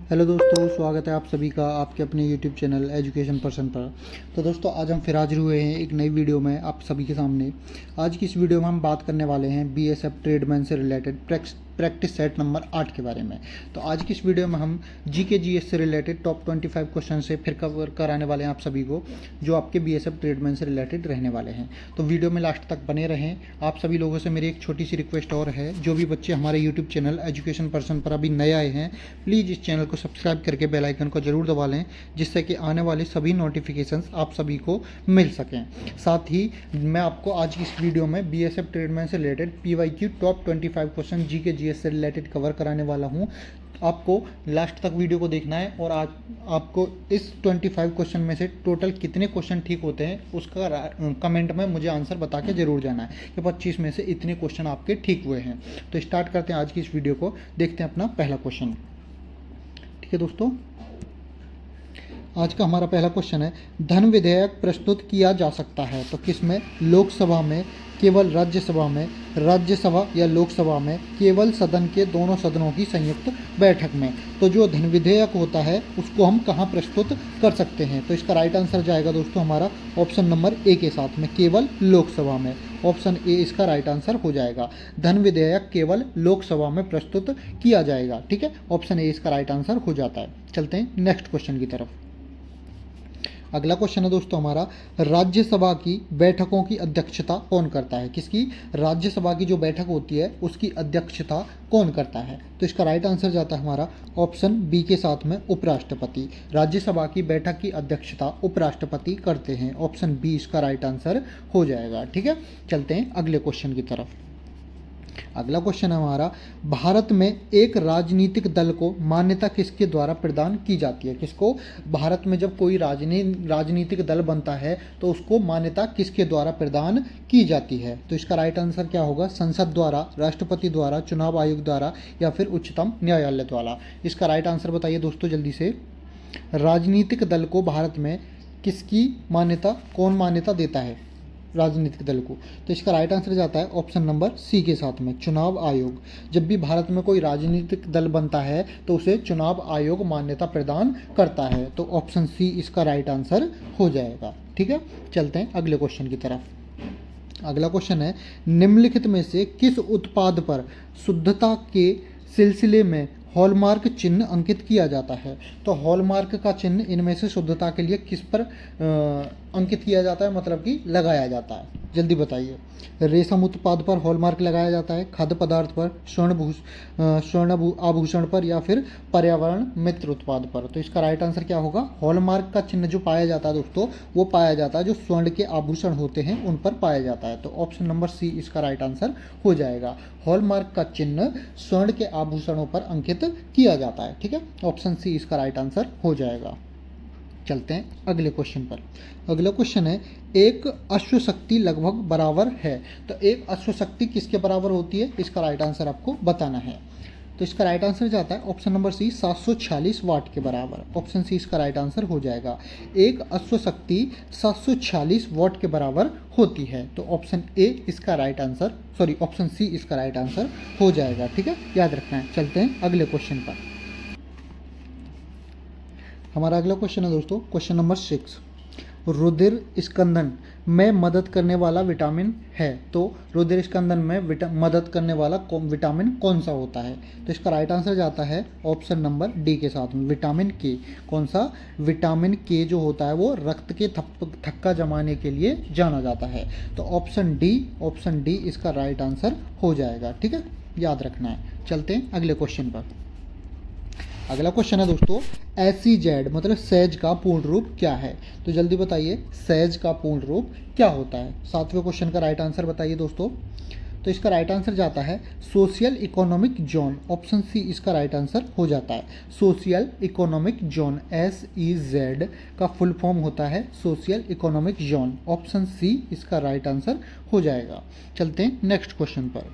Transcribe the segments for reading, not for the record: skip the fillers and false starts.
Hello दोस्तों, स्वागत है आप सभी का आपके अपने यूट्यूब चैनल एजुकेशन पर्सन पर। तो दोस्तों आज हम फिर हाजिर हुए हैं एक नई वीडियो में आप सभी के सामने। आज की इस वीडियो में हम बात करने वाले हैं बीएसएफ ट्रेडमैन से रिलेटेड प्रैक्टिस सेट नंबर 8 के बारे में। तो आज की इस वीडियो में हम जीके जीएस से रिलेटेड टॉप 25 क्वेश्चन से फिर कवर कराने वाले हैं आप सभी को, जो आपके बीएसएफ ट्रेडमैन से रिलेटेड रहने वाले हैं। तो वीडियो में लास्ट तक बने रहें। आप सभी लोगों से मेरी एक छोटी सी रिक्वेस्ट और है, जो भी बच्चे हमारे यूट्यूब चैनल एजुकेशन पर्सन पर अभी नए आए हैं, प्लीज़ इस चैनल को सब्सक्राइब करके बेल आइकन को जरूर दबा लें, जिससे कि आने वाले सभी नोटिफिकेशंस आप सभी को मिल सकें। साथ ही मैं आपको आज की इस वीडियो में बीएसएफ ट्रेडमैन से related PYQ top 25 question GK GS से रिलेटेड कवर कराने वाला हूं। आपको लास्ट तक वीडियो को देखना है और आज आपको इस 25 क्वेश्चन में से टोटल कितने क्वेश्चन ठीक होते हैं उसका कमेंट में मुझे आंसर बता के जरूर जाना है कि 25 में से इतने क्वेश्चन आपके ठीक हुए हैं। तो स्टार्ट करते हैं आज की इस वीडियो को। देखते हैं अपना पहला क्वेश्चन। ठीक है दोस्तों, आज का हमारा पहला क्वेश्चन है, धन विधेयक प्रस्तुत किया जा सकता है तो किसमें? लोकसभा में, केवल राज्यसभा में, राज्यसभा या लोकसभा में, केवल सदन के दोनों सदनों की संयुक्त बैठक में। तो जो धन विधेयक होता है उसको हम कहाँ प्रस्तुत कर सकते हैं? तो इसका राइट आंसर जाएगा दोस्तों हमारा ऑप्शन नंबर ए के साथ में, केवल लोकसभा में। ऑप्शन ए इसका राइट आंसर हो जाएगा। धन विधेयक केवल लोकसभा में प्रस्तुत किया जाएगा। ठीक है, ऑप्शन ए इसका राइट आंसर हो जाता है। चलते हैं नेक्स्ट क्वेश्चन की तरफ। अगला क्वेश्चन है दोस्तों हमारा, राज्यसभा की बैठकों की अध्यक्षता कौन करता है? किसकी? राज्यसभा की जो बैठक होती है उसकी अध्यक्षता कौन करता है? तो इसका राइट आंसर जाता है हमारा ऑप्शन बी के साथ में, उपराष्ट्रपति। राज्यसभा की बैठक की अध्यक्षता उपराष्ट्रपति करते हैं। ऑप्शन बी इसका राइट आंसर हो जाएगा। ठीक है, चलते हैं अगले क्वेश्चन की तरफ। अगला क्वेश्चन है हमारा, भारत में एक राजनीतिक दल को मान्यता किसके द्वारा प्रदान की जाती है? किसको? भारत में जब कोई राजनीतिक दल बनता है तो उसको मान्यता किसके द्वारा प्रदान की जाती है? तो इसका राइट आंसर क्या होगा? संसद द्वारा, राष्ट्रपति द्वारा, चुनाव आयोग द्वारा या फिर उच्चतम न्यायालय द्वारा। इसका राइट आंसर बताइए दोस्तों जल्दी से। राजनीतिक दल को भारत में किसकी मान्यता, कौन मान्यता देता है राजनीतिक दल को? तो इसका राइट आंसर जाता है ऑप्शन नंबर सी के साथ में, चुनाव आयोग। जब भी भारत में कोई राजनीतिक दल बनता है तो उसे चुनाव आयोग मान्यता प्रदान करता है। तो ऑप्शन सी इसका राइट आंसर हो जाएगा। ठीक है, चलते हैं अगले क्वेश्चन की तरफ। अगला क्वेश्चन है, निम्नलिखित में से किस उत्पाद पर शुद्धता के सिलसिले में हॉलमार्क चिन्ह अंकित किया जाता है? तो हॉलमार्क का चिन्ह इनमें से शुद्धता के लिए किस पर अंकित किया जाता है, मतलब कि लगाया जाता है? जल्दी बताइए। रेशम उत्पाद पर हॉलमार्क लगाया जाता है, खाद्य पदार्थ पर, स्वर्ण आभूषण पर या फिर पर्यावरण मित्र उत्पाद पर? तो इसका राइट आंसर क्या होगा? हॉलमार्क का चिन्ह जो पाया जाता है दोस्तों, वो पाया जाता है जो स्वर्ण के आभूषण होते हैं उन पर पाया जाता है। तो ऑप्शन नंबर सी इसका राइट आंसर हो जाएगा। हॉलमार्क का चिन्ह स्वर्ण के आभूषणों पर अंकित किया जाता है। ठीक है, ऑप्शन सी इसका राइट आंसर हो जाएगा। चलते हैं अगले क्वेश्चन पर। अगला क्वेश्चन है, एक अश्वशक्ति लगभग बराबर है। तो एक अश्वशक्ति किसके बराबर होती है? इसका राइट आंसर आपको बताना है। तो इसका राइट आंसर जाता है ऑप्शन नंबर सी, 746 वाट के बराबर। ऑप्शन सी इसका राइट आंसर हो जाएगा। एक अश्वशक्ति 746 वाट के बराबर होती है। तो ऑप्शन ए इसका राइट आंसर, ऑप्शन सी इसका राइट आंसर हो जाएगा। ठीक है, याद रखना है। चलते हैं अगले क्वेश्चन पर। हमारा अगला क्वेश्चन है दोस्तों क्वेश्चन नंबर 6, रुधिर स्कंदन में मदद करने वाला विटामिन है। तो रुधिर स्कंदन में मदद करने वाला विटामिन कौन सा होता है? तो इसका राइट आंसर जाता है ऑप्शन नंबर डी के साथ में, विटामिन के। कौन सा? विटामिन के जो होता है वो रक्त के थक्का जमाने के लिए जाना जाता है। तो ऑप्शन डी इसका राइट आंसर हो जाएगा। ठीक है, याद रखना है। चलते हैं अगले क्वेश्चन पर। अगला क्वेश्चन है दोस्तों, एसीजेड मतलब सेज का पूर्ण रूप क्या है? तो जल्दी बताइए, सेज का पूर्ण रूप क्या होता है? 7वें क्वेश्चन का राइट आंसर बताइए दोस्तों। तो इसका राइट आंसर जाता है social economic zone. Option C इसका राइट आंसर हो जाता है। सोशियल इकोनॉमिक जोन, SEZ का फुल फॉर्म होता है social economic zone. Option C इसका राइट आंसर हो जाएगा। चलते हैं नेक्स्ट क्वेश्चन पर।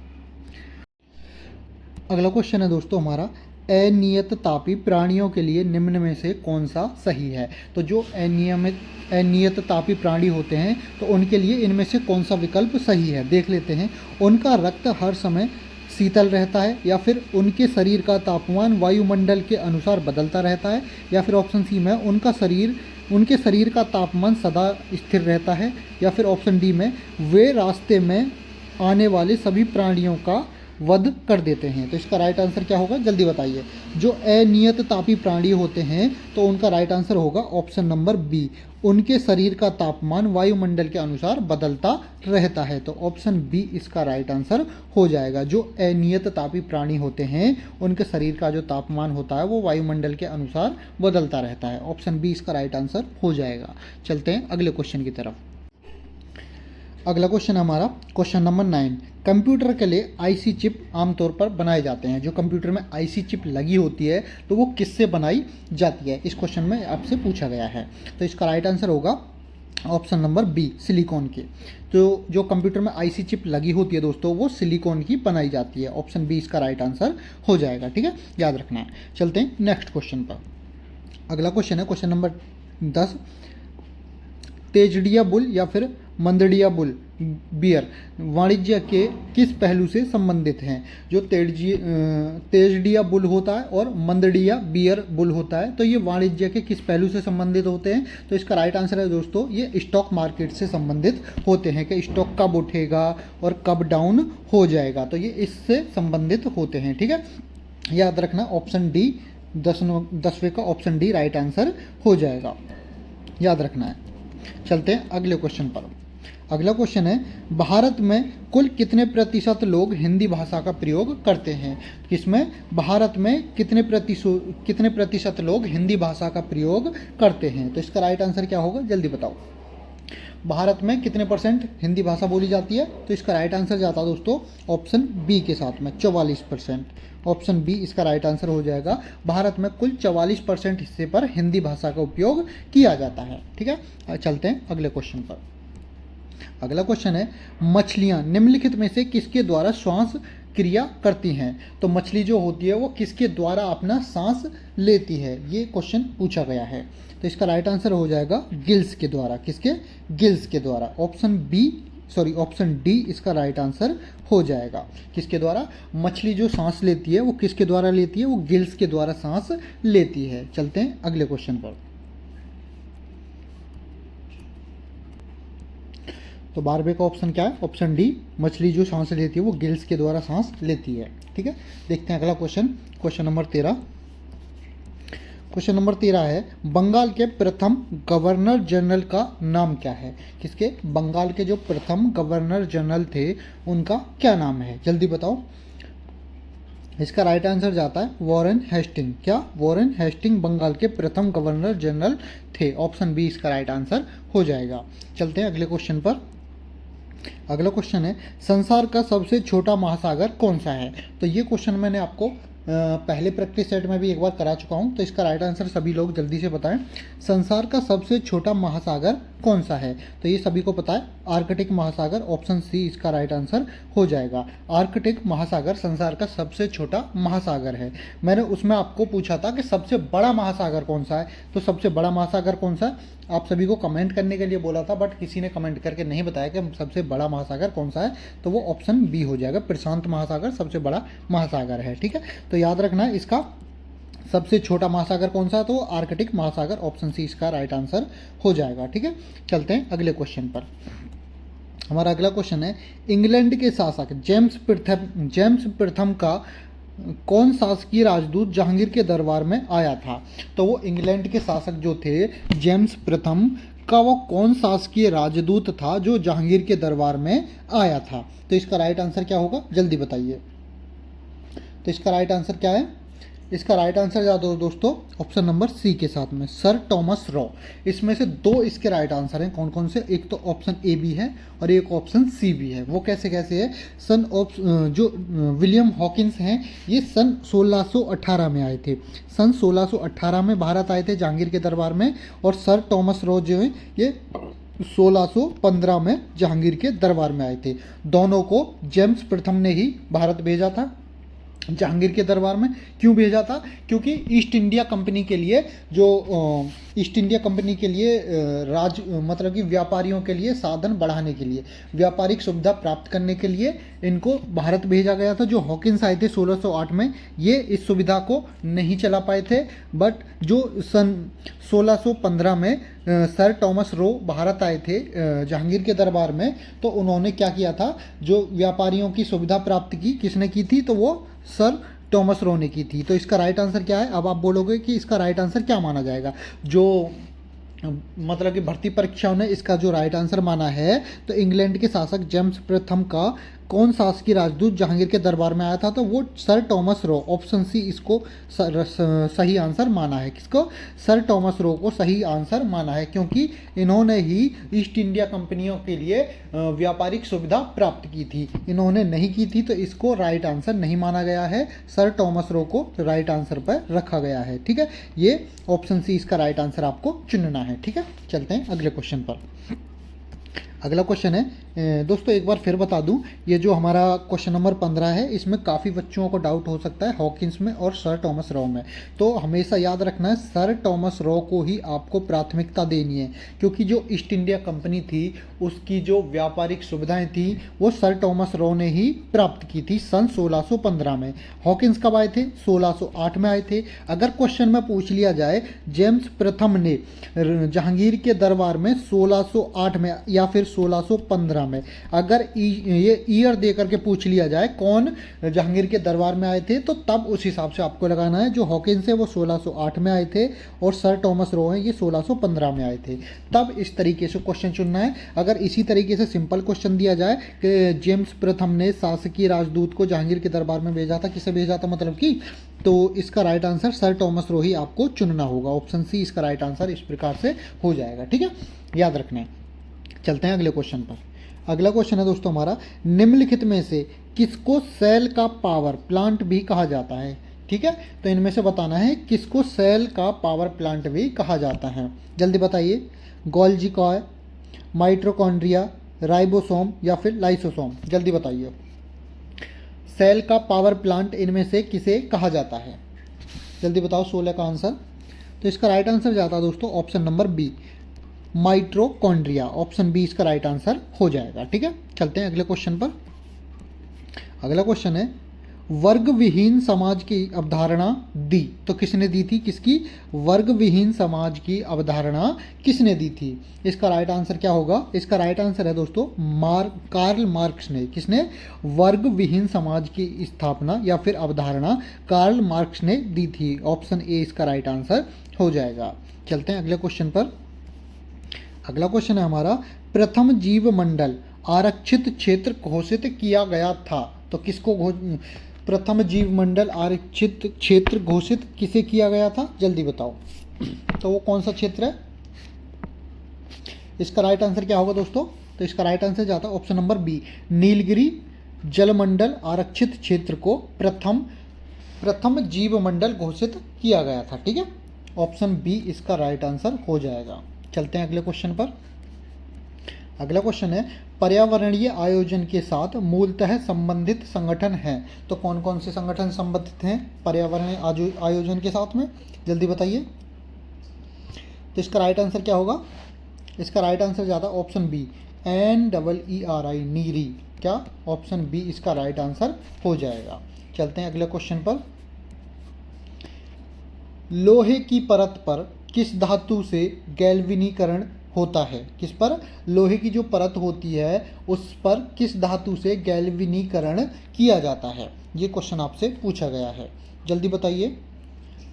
अगला क्वेश्चन है दोस्तों हमारा, अनियत तापी प्राणियों के लिए निम्न में से कौन सा सही है? तो जो अनियत तापी प्राणी होते हैं तो उनके लिए इनमें से कौन सा विकल्प सही है? देख लेते हैं। उनका रक्त हर समय शीतल रहता है, या फिर उनके शरीर का तापमान वायुमंडल के अनुसार बदलता रहता है, या फिर ऑप्शन सी में उनके शरीर का तापमान सदा स्थिर रहता है, या फिर ऑप्शन डी में वे रास्ते में आने वाले सभी प्राणियों का वध कर देते हैं। तो इसका राइट आंसर क्या होगा, जल्दी बताइए। जो अनियत तापी प्राणी होते हैं तो उनका राइट आंसर होगा ऑप्शन नंबर बी, उनके शरीर का तापमान वायुमंडल के अनुसार बदलता रहता है। तो ऑप्शन बी इसका राइट आंसर हो जाएगा। जो अनियत तापी प्राणी होते हैं उनके शरीर का जो तापमान होता है वो वायुमंडल के अनुसार बदलता रहता है। ऑप्शन बी इसका राइट आंसर हो जाएगा। चलते हैं अगले क्वेश्चन की तरफ। अगला क्वेश्चन हमारा क्वेश्चन नंबर 9। कंप्यूटर के लिए आईसी चिप आमतौर पर बनाए जाते हैं। जो कंप्यूटर में आईसी चिप लगी होती है तो वो किससे बनाई जाती है, इस क्वेश्चन में आपसे पूछा गया है। तो इसका राइट आंसर होगा ऑप्शन नंबर बी, सिलिकॉन के। तो जो कंप्यूटर में आईसी चिप लगी होती है दोस्तों वो सिलिकॉन की बनाई जाती है। ऑप्शन बी इसका राइट आंसर हो जाएगा। ठीक है, याद रखना है। चलते हैं नेक्स्ट क्वेश्चन पर। अगला क्वेश्चन है क्वेश्चन नंबर 10। तेजड़िया बुल या फिर मंदड़िया बुल बियर वाणिज्य के किस पहलू से संबंधित हैं। जो तेजड़िया बुल होता है और मंदड़िया बियर बुल होता है तो ये वाणिज्य के किस पहलू से संबंधित होते हैं। तो इसका राइट आंसर है दोस्तों ये स्टॉक मार्केट से संबंधित होते हैं कि स्टॉक कब उठेगा और कब डाउन हो जाएगा, तो ये इससे संबंधित होते हैं। ठीक है, याद रखना ऑप्शन डी 10वें का ऑप्शन डी राइट आंसर हो जाएगा, याद रखना है। चलते हैं अगले क्वेश्चन पर। अगला क्वेश्चन है भारत में कुल कितने प्रतिशत लोग हिंदी भाषा का प्रयोग करते हैं। किसमें, भारत में कितने प्रतिशत लोग हिंदी भाषा का प्रयोग करते हैं। तो इसका राइट आंसर क्या होगा, जल्दी बताओ। भारत में कितने परसेंट हिंदी भाषा बोली जाती है। तो इसका राइट आंसर जाता है दोस्तों ऑप्शन बी के साथ में 44%। ऑप्शन बी इसका राइट आंसर हो जाएगा। भारत में कुल 44% हिस्से पर हिंदी भाषा का उपयोग किया जाता है। ठीक है, चलते हैं अगले क्वेश्चन पर। अगला क्वेश्चन है मछलियां निम्नलिखित में से किसके द्वारा श्वास क्रिया करती हैं। तो मछली जो होती है वो किसके द्वारा अपना सांस लेती है, ये क्वेश्चन पूछा गया है। तो इसका राइट आंसर हो जाएगा गिल्स के द्वारा। किसके, गिल्स के द्वारा। ऑप्शन डी इसका राइट आंसर हो जाएगा। किसके द्वारा, मछली जो सांस लेती है वो किसके द्वारा लेती है, वो गिल्स के द्वारा सांस लेती है। चलते हैं अगले क्वेश्चन पर। तो 12वें का ऑप्शन क्या है, ऑप्शन डी, मछली जो सांस लेती है वो गिल्स के द्वारा सांस लेती है। ठीक है, देखते हैं अगला question, question number 13। Question number 13 है बंगाल के प्रथम गवर्नर जनरल का नाम क्या है। किसके, बंगाल के जो प्रथम गवर्नर जनरल थे उनका क्या नाम है, जल्दी बताओ। इसका राइट आंसर जाता है वॉरेन हेस्टिंग। क्या, वॉरेन हेस्टिंग बंगाल के प्रथम गवर्नर जनरल थे। ऑप्शन बी इसका राइट आंसर हो जाएगा। चलते हैं अगले क्वेश्चन पर। अगला क्वेश्चन है संसार का सबसे छोटा महासागर कौन सा है। तो ये क्वेश्चन मैंने आपको पहले प्रैक्टिस सेट में भी एक बार करा चुका हूँ। तो इसका राइट आंसर सभी लोग जल्दी से बताएं। संसार का सबसे छोटा महासागर कौन सा है। तो ये सभी को पता है आर्कटिक महासागर। ऑप्शन सी इसका राइट आंसर हो जाएगा। आर्कटिक महासागर संसार का सबसे छोटा महासागर है। मैंने उसमें आपको पूछा था कि सबसे बड़ा महासागर कौन सा है। तो सबसे बड़ा महासागर कौन सा है, आप सभी को कमेंट करने के लिए बोला था बट किसी ने कमेंट करके नहीं बताया कि सबसे बड़ा महासागर कौन सा है। तो वो ऑप्शन बी हो जाएगा, प्रशांत महासागर सबसे बड़ा महासागर है। ठीक है, तो याद रखना इसका सबसे छोटा महासागर कौन सा है, तो आर्कटिक महासागर। ऑप्शन सी इसका राइट आंसर हो जाएगा। ठीक है, चलते हैं अगले क्वेश्चन पर। हमारा अगला क्वेश्चन है इंग्लैंड के शासक जेम्स प्रथम का कौन शासकीय राजदूत जहांगीर के दरबार में आया था। तो वो इंग्लैंड के शासक जो थे जेम्स प्रथम का वो कौन शासकीय राजदूत था जो जहांगीर के दरबार में आया था। तो इसका राइट आंसर क्या होगा, जल्दी बताइए। तो इसका राइट आंसर क्या है, इसका राइट आंसर याद हो दोस्तों ऑप्शन नंबर सी के साथ में सर टॉमस रॉ। इसमें से दो इसके राइट आंसर हैं। कौन कौन से, एक तो ऑप्शन ए भी है और एक ऑप्शन सी भी है। वो कैसे कैसे है, जो विलियम हॉकिंस हैं ये सन 1618 में आए थे। सन 1618 में भारत आए थे जहांगीर के दरबार में। और सर टॉमस रॉ जो है ये 1615 में जहांगीर के दरबार में आए थे। दोनों को जेम्स प्रथम ने ही भारत भेजा था जहांगीर के दरबार में। क्यों भेजा था, क्योंकि ईस्ट इंडिया कंपनी के लिए जो ईस्ट इंडिया कंपनी के लिए मतलब कि व्यापारियों के लिए साधन बढ़ाने के लिए, व्यापारिक सुविधा प्राप्त करने के लिए इनको भारत भेजा गया था। जो हॉकिंस आए थे 1608 में, ये इस सुविधा को नहीं चला पाए थे, बट जो सन 1615 में सर टॉमस रो भारत आए थे जहांगीर के दरबार में, तो उन्होंने क्या किया था, जो व्यापारियों की सुविधा प्राप्त की, किसने की थी, तो वो सर टॉमस रो ने की थी। तो इसका राइट आंसर क्या है? अब आप बोलोगे कि इसका राइट आंसर क्या माना जाएगा। जो मतलब कि भर्ती परीक्षाओं ने इसका जो राइट आंसर माना है, तो इंग्लैंड के शासक जेम्स प्रथम का कौन शासकीय राजदूत जहांगीर के दरबार में आया था, तो वो sir Thomas Roe. Option C इसको सही आंसर माना है। किसको? सर टॉमस रो को सही आंसर माना है, क्योंकि इन्होंने ही ईस्ट इंडिया कंपनियों के लिए व्यापारिक सुविधा प्राप्त की थी। इन्होंने नहीं की थी, तो इसको राइट आंसर नहीं माना गया है। सर टॉमस रो को राइट आंसर पर रखा गया है। ठीक है, ये ऑप्शन सी इसका राइट आंसर आपको चुनना है। ठीक है, चलते हैं अगले क्वेश्चन पर। अगला क्वेश्चन है दोस्तों, एक बार फिर बता दूं, ये जो हमारा क्वेश्चन नंबर 15 है, इसमें काफ़ी बच्चों को डाउट हो सकता है हॉकिंस में और सर टॉमस रो में। तो हमेशा याद रखना है, सर टॉमस रो को ही आपको प्राथमिकता देनी है, क्योंकि जो ईस्ट इंडिया कंपनी थी उसकी जो व्यापारिक सुविधाएं थी वो सर टॉमस रो ने ही प्राप्त की थी सन 1615 में। हॉकिंस कब आए थे? 1608 में आए थे। अगर क्वेश्चन में पूछ लिया जाए जेम्स प्रथम ने जहांगीर के दरबार में 1608 में या फिर 1615 में, अगर ये ईयर दे करके पूछ लिया जाए कौन जहांगीर के दरबार में आए थे, तो तब उस हिसाब से आपको लगाना है। जो हॉकिंस है वो 1608 में आए थे और सर टॉमस रो हैं ये 1615 में आए थे। तब इस तरीके से क्वेश्चन चुनना है। अगर इसी तरीके से सिंपल क्वेश्चन दिया जाए कि जेम्स प्रथम ने शासकीय राजदूत को जहांगीर के दरबार में भेजा था, किसे भेजा था मतलब कि, तो इसका right answer sir Thomas Roe ही आपको चुनना होगा। ऑप्शन सी इसका राइट आंसर इस प्रकार से हो जाएगा। ठीक है, याद रखना है। चलते हैं अगले क्वेश्चन पर। अगला क्वेश्चन है दोस्तों हमारा, निम्नलिखित में से किसको सेल का पावर प्लांट भी कहा जाता है? ठीक है, तो इनमें से बताना है किसको सेल का पावर प्लांट भी कहा जाता है। जल्दी बताइए। गोल्जी कॉय, माइटोकॉन्ड्रिया, राइबोसोम या फिर लाइसोसोम? जल्दी बताइए। सेल का पावर प्लांट इनमें से किसे कहा जाता है? जल्दी बताओ 16 का आंसर। तो इसका राइट आंसर जाता है दोस्तों option number B, mitochondria. Option B इसका राइट आंसर हो जाएगा। ठीक है, चलते हैं अगले क्वेश्चन पर। अगला क्वेश्चन है, वर्ग विहीन समाज की अवधारणा दी, तो किसने दी थी? किसकी? वर्ग विहीन समाज की अवधारणा किसने दी थी? इसका राइट आंसर क्या होगा? इसका राइट आंसर है दोस्तों कार्ल मार्क्स ने। किसने? वर्ग विहीन समाज की स्थापना या फिर अवधारणा कार्ल मार्क्स ने दी थी। ऑप्शन ए इसका राइट आंसर हो जाएगा। चलते हैं अगले क्वेश्चन पर। अगला क्वेश्चन है हमारा, प्रथम जीव मंडल आरक्षित क्षेत्र घोषित किया गया था, तो किसको प्रथम जीव मंडल आरक्षित क्षेत्र घोषित किसे किया गया था? जल्दी बताओ। तो वो कौन सा क्षेत्र है? इसका राइट आंसर क्या होगा दोस्तों? तो इसका राइट आंसर जाता है ऑप्शन नंबर बी, नीलगिरी जलमंडल आरक्षित क्षेत्र को प्रथम जीव मंडल घोषित किया गया था। ठीक है, ऑप्शन बी इसका राइट आंसर हो जाएगा। चलते हैं अगले क्वेश्चन पर। अगला क्वेश्चन है, पर्यावरणीय आयोजन के साथ मूलतः संबंधित संगठन हैं, तो कौन कौन से संगठन संबंधित हैं पर्यावरणीय आयोजन के साथ में? जल्दी बताइए। तो इसका राइट आंसर क्या होगा? इसका राइट आंसर जाता है ऑप्शन बी, NEERI, नीरी। क्या? ऑप्शन बी इसका राइट आंसर हो जाएगा। चलते हैं अगले क्वेश्चन पर। लोहे की परत पर किस धातु से गैल्वेनीकरण होता है? किस पर? लोहे की जो परत होती है उस पर किस धातु से गैल्वेनीकरण किया जाता है? ये क्वेश्चन आपसे पूछा गया है, जल्दी बताइए।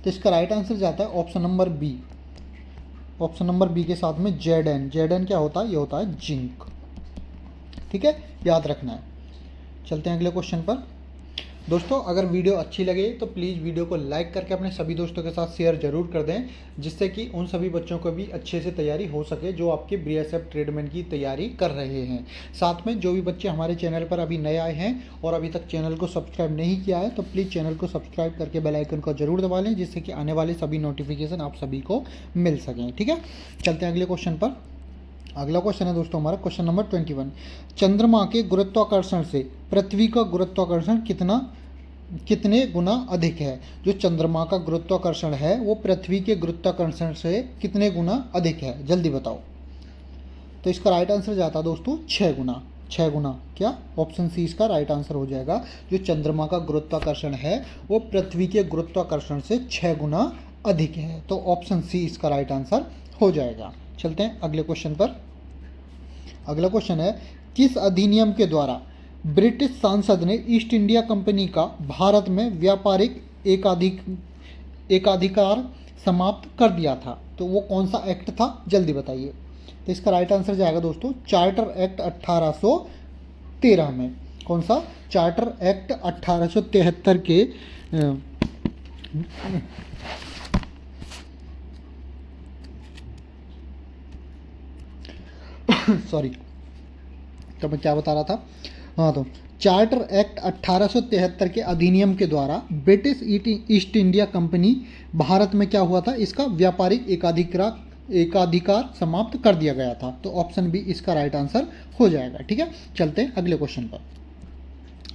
तो इसका राइट आंसर जाता है option number B. Option number B के साथ में जेडन क्या होता है? ये होता है जिंक। ठीक है, याद रखना है। चलते हैं अगले क्वेश्चन पर। दोस्तों अगर वीडियो अच्छी लगे तो प्लीज़ वीडियो को लाइक करके अपने सभी दोस्तों के साथ शेयर जरूर कर दें, जिससे कि उन सभी बच्चों को भी अच्छे से तैयारी हो सके जो आपके BSF ट्रेडमैन की तैयारी कर रहे हैं। साथ में जो भी बच्चे हमारे चैनल पर अभी नए आए हैं और अभी तक चैनल को सब्सक्राइब नहीं किया है, तो प्लीज़ चैनल को सब्सक्राइब करके बेल आइकन को जरूर दबा लें, जिससे कि आने वाले सभी नोटिफिकेशन आप सभी को मिल सकें। ठीक है, चलते हैं अगले क्वेश्चन पर। अगला क्वेश्चन है दोस्तों हमारा क्वेश्चन नंबर 21, चंद्रमा के गुरुत्वाकर्षण से पृथ्वी का गुरुत्वाकर्षण कितना कितने गुना अधिक है? जो चंद्रमा का गुरुत्वाकर्षण है वो पृथ्वी के गुरुत्वाकर्षण से कितने गुना अधिक है? जल्दी बताओ। तो इसका राइट आंसर जाता है दोस्तों 6 गुना। 6 गुना क्या? ऑप्शन सी इसका राइट आंसर हो जाएगा। जो चंद्रमा का गुरुत्वाकर्षण है वो पृथ्वी के गुरुत्वाकर्षण से 6 गुना अधिक है। तो ऑप्शन सी इसका राइट आंसर हो जाएगा। चलते हैं अगले क्वेश्चन पर। अगला क्वेश्चन है, किस अधिनियम के द्वारा ब्रिटिश सांसद ने ईस्ट इंडिया कंपनी का भारत में व्यापारिक एकाधिकार समाप्त कर दिया था? तो वो कौन सा एक्ट था? जल्दी बताइए। तो इसका राइट आंसर जाएगा दोस्तों चार्टर एक्ट 1813 में। कौन सा? चार्टर एक्ट 1873 के सॉरी, तो मैं क्या बता रहा था? हाँ, तो चार्टर एक्ट 1873 के अधिनियम के द्वारा British east India company Bharat में क्या हुआ था? इसका व्यापारिक एकाधिकार समाप्त कर दिया गया था। तो ऑप्शन बी इसका राइट आंसर हो जाएगा। ठीक है, चलते हैं अगले क्वेश्चन पर।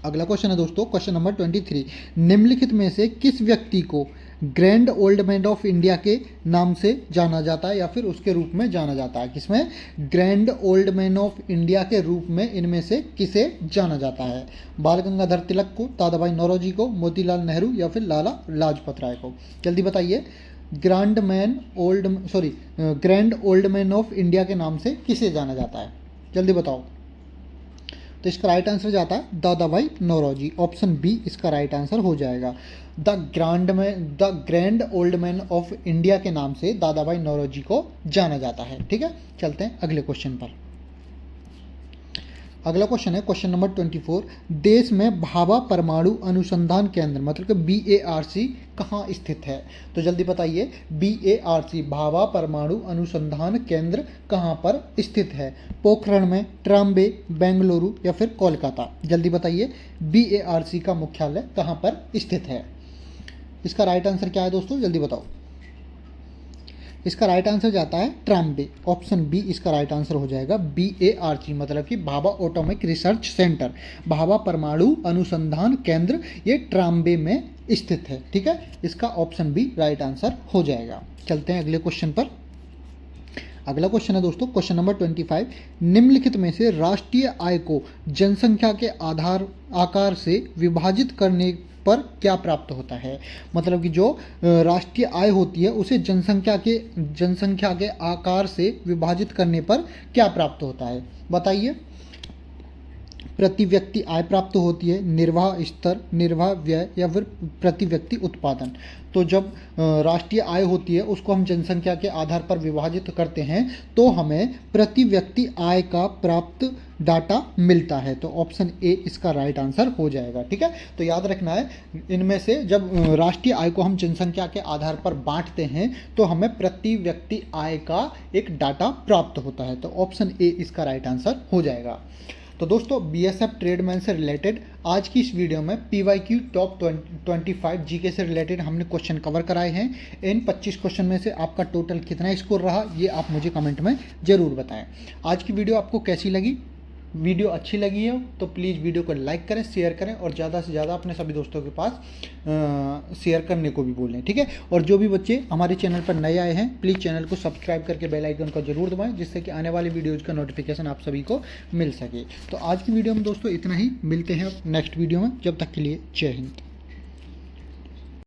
अगला क्वेश्चन है दोस्तों क्वेश्चन नंबर 23। निम्नलिखित में से किस व्यक्ति को grand old man of India के नाम से जाना जाता है या फिर उसके रूप में जाना जाता है? किसमें? Grand old man of India के रूप में इनमें से किसे जाना जाता है? बाल गंगाधर तिलक को, दादा भाई नौरोजी को, मोतीलाल नेहरू या फिर लाला लाजपत राय को? जल्दी बताइए। Grand old man of India के नाम से किसे जाना जाता है? जल्दी बताओ। तो इसका राइट आंसर जाता है दादा भाई नौरोजी। ऑप्शन बी इसका राइट आंसर हो जाएगा। The grand old man of India के नाम से दादा भाई नौरोजी को जाना जाता है। ठीक है, चलते हैं अगले क्वेश्चन पर। अगला क्वेश्चन है क्वेश्चन नंबर 24। देश में भाभा परमाणु अनुसंधान केंद्र मतलब कि BARC कहाँ स्थित है? तो जल्दी बताइए। BARC भाभा परमाणु अनुसंधान केंद्र कहाँ पर स्थित है? पोखरण में, ट्राम्बे, बेंगलुरु या फिर कोलकाता? जल्दी बताइए। BARC का मुख्यालय कहाँ पर स्थित है? इसका राइट आंसर क्या है दोस्तों? जल्दी बताओ। इसका राइट आंसर जाता है ट्राम्बे। ऑप्शन बी इसका राइट आंसर हो जाएगा। BARC मतलब कि Bhabha atomic research centre, Bhabha परमाणु अनुसंधान केंद्र, ये ट्राम्बे में स्थित है। ठीक है, इसका ऑप्शन बी राइट आंसर हो जाएगा। चलते हैं अगले क्वेश्चन पर। अगला क्वेश्चन है दोस्तों क्वेश्चन नंबर 25। निम्नलिखित में से राष्ट्रीय आय को जनसंख्या के आकार से विभाजित करने पर क्या प्राप्त होता है? मतलब कि जो राष्ट्रीय आय होती है उसे जनसंख्या के आकार से विभाजित करने पर क्या प्राप्त होता है? बताइए। प्रति व्यक्ति आय प्राप्त होती है, निर्वाह स्तर, निर्वाह व्यय या फिर प्रति व्यक्ति उत्पादन? तो जब राष्ट्रीय आय होती है उसको हम जनसंख्या के आधार पर विभाजित करते हैं तो हमें प्रति व्यक्ति आय का प्राप्त डाटा मिलता है। तो ऑप्शन ए इसका राइट आंसर हो जाएगा। ठीक है, तो याद रखना है इनमें से जब राष्ट्रीय आय को हम जनसंख्या के आधार पर बांटते हैं तो हमें प्रति व्यक्ति आय का एक डाटा प्राप्त होता है। तो ऑप्शन ए इसका राइट आंसर हो जाएगा। तो दोस्तों BSF ट्रेडमैन से रिलेटेड आज की इस वीडियो में PYQ टॉप 25 GK से रिलेटेड हमने क्वेश्चन कवर कराए हैं। इन 25 क्वेश्चन में से आपका टोटल कितना स्कोर रहा ये आप मुझे कमेंट में ज़रूर बताएं। आज की वीडियो आपको कैसी लगी? वीडियो अच्छी लगी है तो प्लीज़ वीडियो को लाइक करें, शेयर करें और ज़्यादा से ज़्यादा अपने सभी दोस्तों के पास शेयर करने को भी बोलें। ठीक है, और जो भी बच्चे हमारे चैनल पर नए आए हैं प्लीज़ चैनल को सब्सक्राइब करके बेल आइकन को जरूर दबाएं जिससे कि आने वाली वीडियोज़ का नोटिफिकेशन आप सभी को मिल सके। तो आज की वीडियो में दोस्तों इतना ही, मिलते हैं नेक्स्ट वीडियो में, जब तक के लिए जय हिंद।